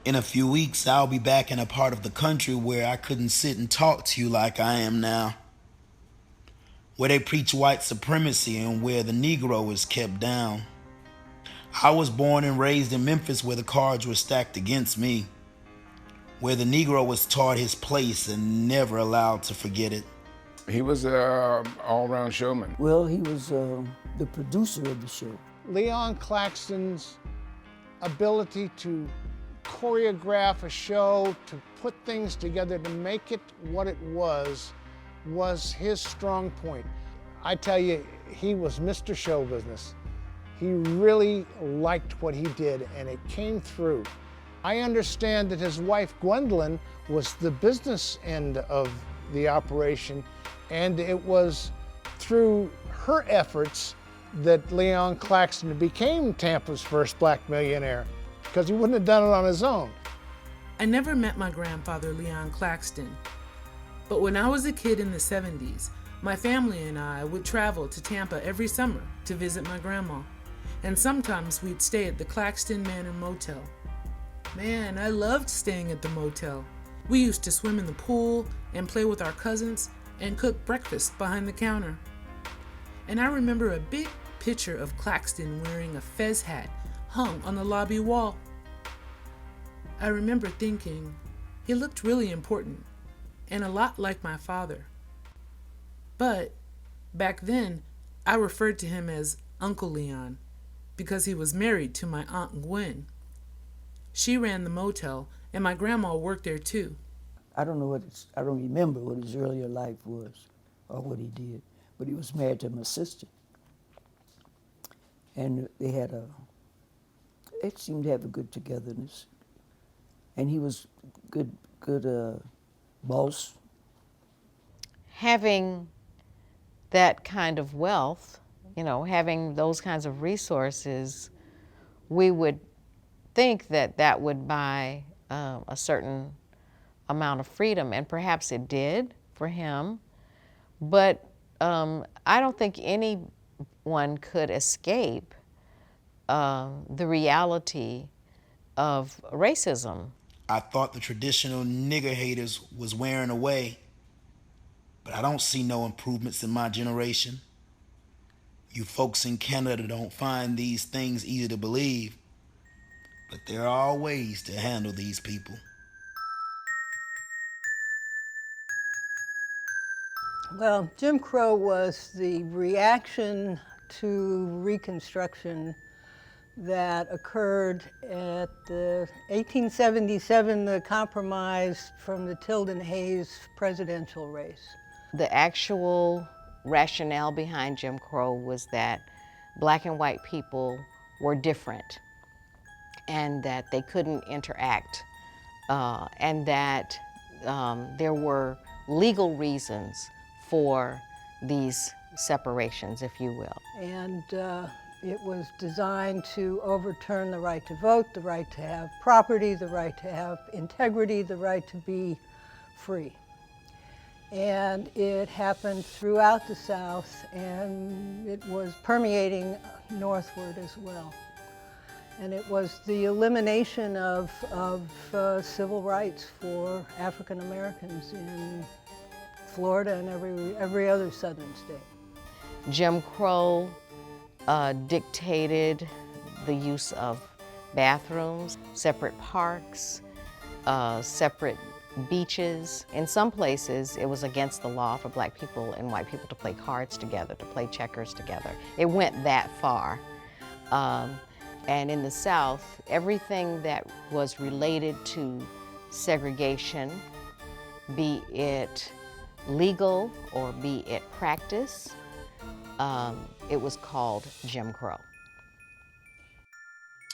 In a few weeks, I'll be back in a part of the country where I couldn't sit and talk to you like I am now, where they preach white supremacy and where the Negro is kept down. I was born and raised in Memphis where the cards were stacked against me, where the Negro was taught his place and never allowed to forget it. He was an all-around showman. Well, he was the producer of the show. Leon Claxton's ability to choreograph a show, to put things together, to make it what it was his strong point. I tell you, he was Mr. Show Business. He really liked what he did, and it came through. I understand that his wife, Gwendolyn, was the business end of the operation, and it was through her efforts that Leon Claxton became Tampa's first black millionaire, because he wouldn't have done it on his own. I never met my grandfather, Leon Claxton, but when I was a kid in the 70s, my family and I would travel to Tampa every summer to visit my grandma, and sometimes we'd stay at the Claxton Manor Motel. Man, I loved staying at the motel. We used to swim in the pool and play with our cousins and cook breakfast behind the counter. And I remember a big picture of Claxton wearing a fez hat hung on the lobby wall. I remember thinking, he looked really important and a lot like my father. But back then, I referred to him as Uncle Leon because he was married to my Aunt Gwen. She ran the motel and my grandma worked there too. I don't remember what his earlier life was or what he did, but he was married to my sister. And they seemed to have a good togetherness. And he was good boss. Having that kind of wealth, having those kinds of resources, we would think that that would buy a certain amount of freedom, and perhaps it did for him, but I don't think anyone could escape the reality of racism. I thought the traditional nigger haters was wearing away, but I don't see no improvements in my generation. You folks in Canada don't find these things easy to believe, but there are ways to handle these people. Well, Jim Crow was the reaction to Reconstruction that occurred at the 1877, the compromise from the Tilden Hayes presidential race. The actual rationale behind Jim Crow was that black and white people were different and that they couldn't interact, and that there were legal reasons for these separations, if you will. And it was designed to overturn the right to vote, the right to have property, the right to have integrity, the right to be free. And it happened throughout the South, and it was permeating northward as well. And it was the elimination of civil rights for African Americans in Florida and every other southern state. Jim Crow dictated the use of bathrooms, separate parks, separate beaches. In some places, it was against the law for black people and white people to play cards together, to play checkers together. It went that far. And in the South, everything that was related to segregation, be it legal or be it practice, it was called Jim Crow.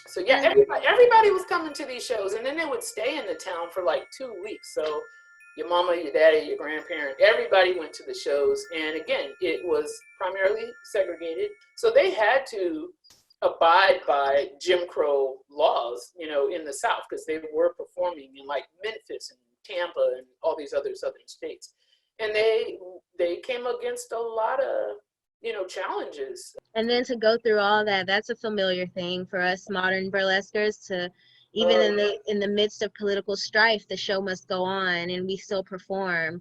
So yeah, everybody was coming to these shows, and then they would stay in the town for like 2 weeks. So your mama, your daddy, your grandparent, everybody went to the shows. And again, it was primarily segregated. So they had to abide by Jim Crow laws, in the South, because they were performing in like Memphis and Tampa and all these other southern states. And they came against a lot of, challenges. And then to go through all that, that's a familiar thing for us modern burlesquers to, even in the midst of political strife, the show must go on and we still perform.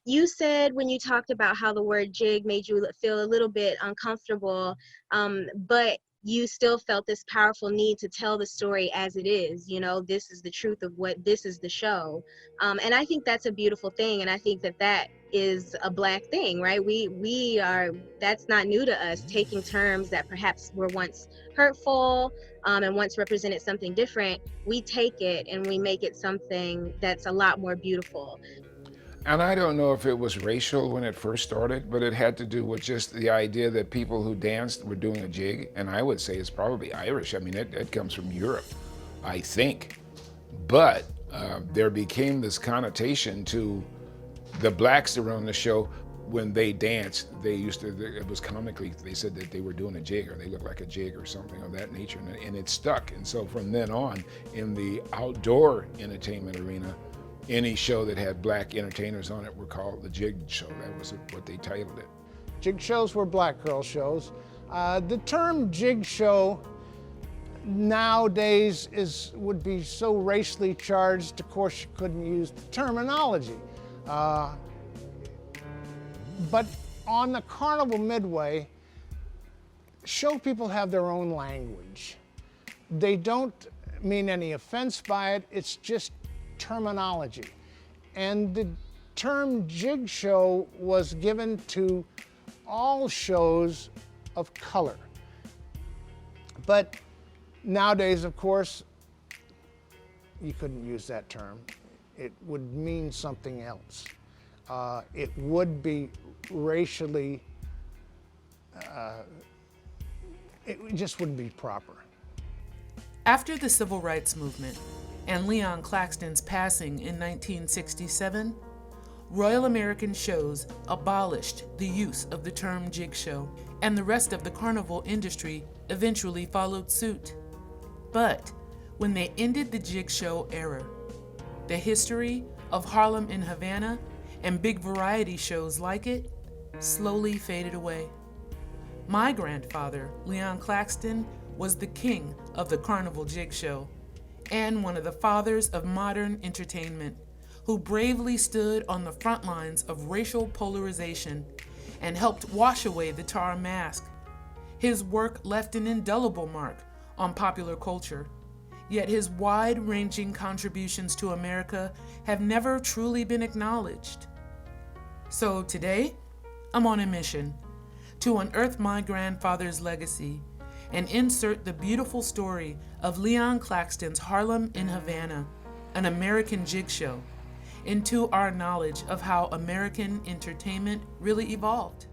You said when you talked about how the word jig made you feel a little bit uncomfortable, but you still felt this powerful need to tell the story as it is. You know, this is the truth of what this is the show. And I think that's a beautiful thing. And I think that that is a Black thing, right? We are, that's not new to us, taking terms that perhaps were once hurtful and once represented something different. We take it and we make it something that's a lot more beautiful. And I don't know if it was racial when it first started, but it had to do with just the idea that people who danced were doing a jig. And I would say it's probably Irish. I mean, it comes from Europe, I think. But there became this connotation to the Blacks that were on the show. When they danced, they used to, it was comically, they said that they were doing a jig, or they looked like a jig or something of that nature. And it stuck. And so from then on, in the outdoor entertainment arena, any show that had Black entertainers on it were called the jig show. That was what they titled it. Jig shows were Black girl shows. The term jig show nowadays would be so racially charged, of course you couldn't use the terminology. But on the Carnival Midway, show people have their own language. They don't mean any offense by it, it's just terminology. And the term jig show was given to all shows of color. But nowadays, of course, you couldn't use that term. It would mean something else. It would be racially, it just wouldn't be proper. After the Civil Rights Movement and Leon Claxton's passing in 1967, Royal American Shows abolished the use of the term jig show, and the rest of the carnival industry eventually followed suit. But when they ended the jig show era, the history of Harlem and Havana and big variety shows like it slowly faded away. My grandfather, Leon Claxton, was the king of the carnival jig show and one of the fathers of modern entertainment, who bravely stood on the front lines of racial polarization and helped wash away the tar mask. His work left an indelible mark on popular culture, yet his wide-ranging contributions to America have never truly been acknowledged. So today, I'm on a mission to unearth my grandfather's legacy and insert the beautiful story of Leon Claxton's Harlem in Havana, an American jig show, into our knowledge of how American entertainment really evolved.